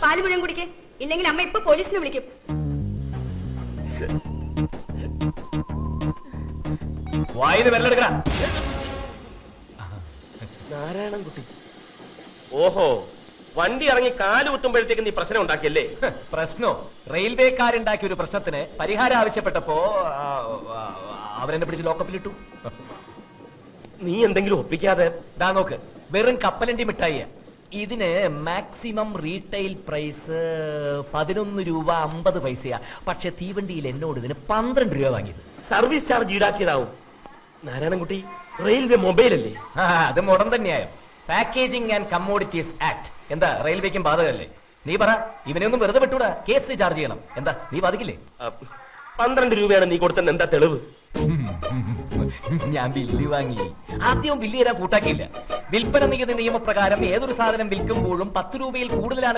പാല് മുഴുവൻ കുടിക്കേ, ഇല്ലെങ്കിൽ അമ്മ ഇപ്പൊ പോലീസിനെ വിളിക്കും. വായിന് വെല്ലെടുക്കണ നാരായണൻകുട്ടി. ഓഹോ, വണ്ടി ഇറങ്ങി കാല് കുത്തുമ്പോഴത്തേക്ക് നീ പ്രശ്നം ഉണ്ടാക്കിയല്ലേ? പ്രശ്നോ? റെയിൽവേക്കാരുണ്ടാക്കിയ ഒരു പ്രശ്നത്തിന് പരിഹാരം ആവശ്യപ്പെട്ടപ്പോ അവരെന്നെ പിടിച്ച് ലോക്കപ്പിലിട്ടു. നീ എന്തെങ്കിലും ഒപ്പിക്കാതെ. ദാ നോക്ക്, വെറും കപ്പലണ്ടി മിഠായിയ. ഇതിന് മാക്സിമം റീറ്റെയിൽ പ്രൈസ് 11 രൂപ 50 പൈസയാ. പക്ഷെ തീവണ്ടിയിൽ എന്നോട് ഇതിന് 12 രൂപ വാങ്ങിയത്. സർവീസ് ചാർജ് ഈടാക്കിയതാവും. നാരായണൻകുട്ടി, റെയിൽവേ മൊബൈൽ അല്ലേ? അത് മുടൻ തന്നെയായോ. പാക്കേജിംഗ് ആൻഡ് കമ്മോഡിറ്റീസ് ആക്ട് എന്താ റെയിൽവേക്കും ബാധകല്ലേ? നീ പറ, ഇവനെയൊന്നും വെറുതെ വിട്ടൂടാ, കേസ് ചാർജ് ചെയ്യണം. എന്താ നീ ബാധിക്കില്ലേ? 12 രൂപയാണ് നീ കൊടുത്തത്, എന്താ തെളിവ്? ഞാൻ ബില്ല് വാങ്ങി. ആദ്യം ബില്ല് തരാൻ കൂട്ടാക്കിയില്ല. വിൽപ്പന നികുതി നിയമപ്രകാരം ഏതൊരു സാധനം വിൽക്കുമ്പോഴും 10 രൂപയിൽ കൂടുതലാണ്